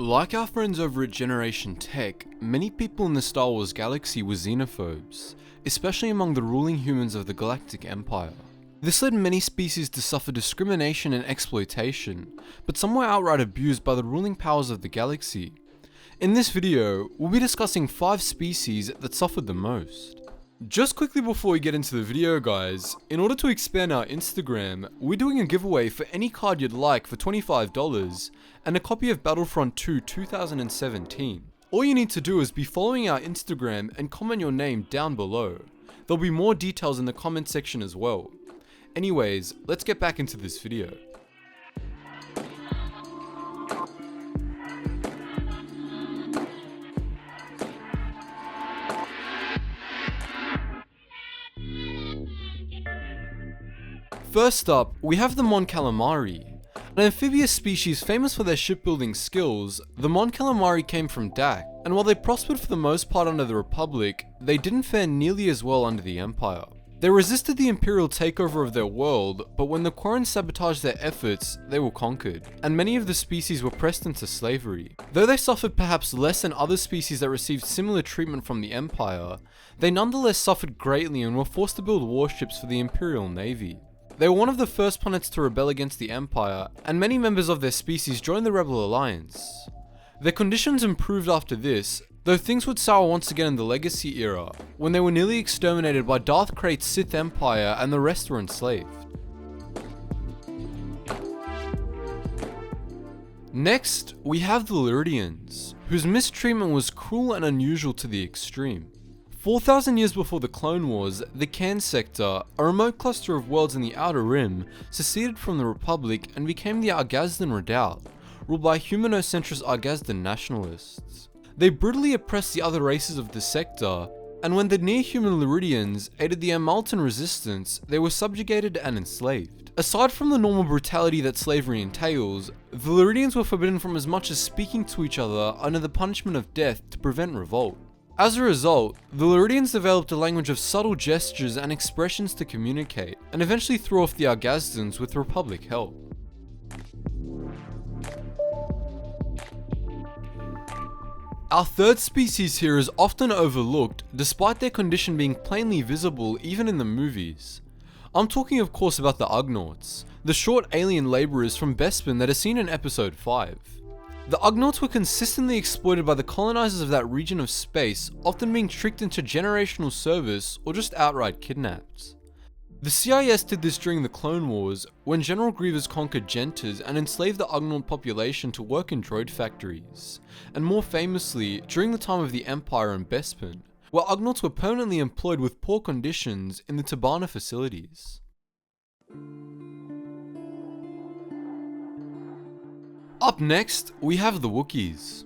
Like our friends over at Generation Tech, many people in the Star Wars galaxy were xenophobes, especially among the ruling humans of the Galactic Empire. This led many species to suffer discrimination and exploitation, but some were outright abused by the ruling powers of the galaxy. In this video, we'll be discussing 5 species that suffered the most. Just quickly before we get into the video guys, in order to expand our Instagram, we're doing a giveaway for any card you'd like for $25 and a copy of Battlefront 2 2017. All you need to do is be following our Instagram and comment your name down below. There'll be more details in the comment section as well. Anyways, let's get back into this video. First up, we have the Mon Calamari. An amphibious species famous for their shipbuilding skills, the Mon Calamari came from Dak, and while they prospered for the most part under the Republic, they didn't fare nearly as well under the Empire. They resisted the Imperial takeover of their world, but when the Quarren sabotaged their efforts, they were conquered, and many of the species were pressed into slavery. Though they suffered perhaps less than other species that received similar treatment from the Empire, they nonetheless suffered greatly and were forced to build warships for the Imperial Navy. They were one of the first planets to rebel against the Empire, and many members of their species joined the Rebel Alliance. Their conditions improved after this, though things would sour once again in the Legacy era, when they were nearly exterminated by Darth Krayt's Sith Empire and the rest were enslaved. Next, we have the Lorridians, whose mistreatment was cruel and unusual to the extreme. 4,000 years before the Clone Wars, the Cairn Sector, a remote cluster of worlds in the Outer Rim, seceded from the Republic and became the Argazdan Redoubt, ruled by humanocentrist Argazdan nationalists. They brutally oppressed the other races of the sector, and when the near-human Lorridians aided the Amaltan resistance, they were subjugated and enslaved. Aside from the normal brutality that slavery entails, the Lorridians were forbidden from as much as speaking to each other under the punishment of death to prevent revolt. As a result, the Lorridians developed a language of subtle gestures and expressions to communicate, and eventually threw off the Argazdans with Republic help. Our third species here is often overlooked, despite their condition being plainly visible even in the movies. I'm talking of course about the Ugnaughts, the short alien labourers from Bespin that are seen in episode 5. The Ugnaughts were consistently exploited by the colonizers of that region of space, often being tricked into generational service or just outright kidnapped. The CIS did this during the Clone Wars, when General Grievous conquered Gentes and enslaved the Ugnaught population to work in droid factories, and more famously, during the time of the Empire in Bespin, where Ugnaughts were permanently employed with poor conditions in the Tabana facilities. Up next, we have the Wookiees.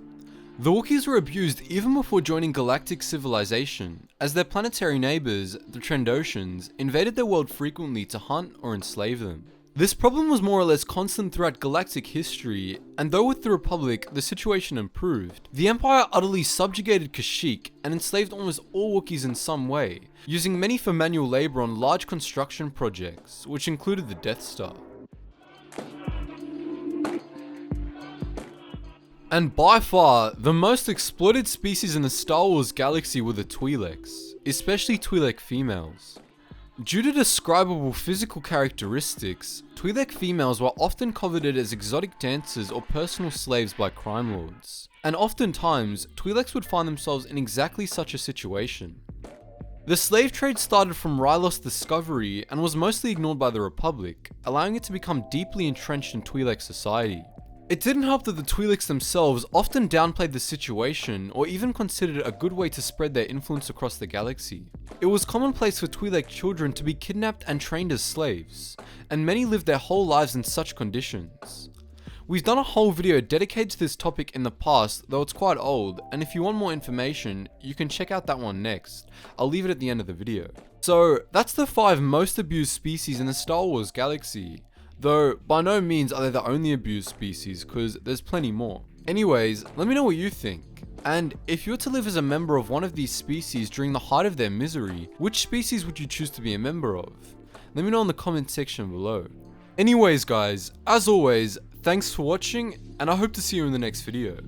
The Wookiees were abused even before joining galactic civilization, as their planetary neighbours, the Trandoshans, invaded their world frequently to hunt or enslave them. This problem was more or less constant throughout galactic history, and though with the Republic the situation improved, the Empire utterly subjugated Kashyyyk and enslaved almost all Wookiees in some way, using many for manual labour on large construction projects, which included the Death Star. And by far, the most exploited species in the Star Wars galaxy were the Twi'leks, especially Twi'lek females. Due to describable physical characteristics, Twi'lek females were often coveted as exotic dancers or personal slaves by crime lords, and oftentimes, Twi'leks would find themselves in exactly such a situation. The slave trade started from Rylos' discovery and was mostly ignored by the Republic, allowing it to become deeply entrenched in Twi'lek society. It didn't help that the Twi'leks themselves often downplayed the situation or even considered it a good way to spread their influence across the galaxy. It was commonplace for Twi'lek children to be kidnapped and trained as slaves, and many lived their whole lives in such conditions. We've done a whole video dedicated to this topic in the past, though it's quite old, and if you want more information, you can check out that one next. I'll leave it at the end of the video. So, that's the 5 most abused species in the Star Wars galaxy. Though, by no means are they the only abused species, cause there's plenty more. Anyways, let me know what you think. And if you were to live as a member of one of these species during the height of their misery, which species would you choose to be a member of? Let me know in the comment section below. Anyways guys, as always, Thanks for watching, and I hope to see you in the next video.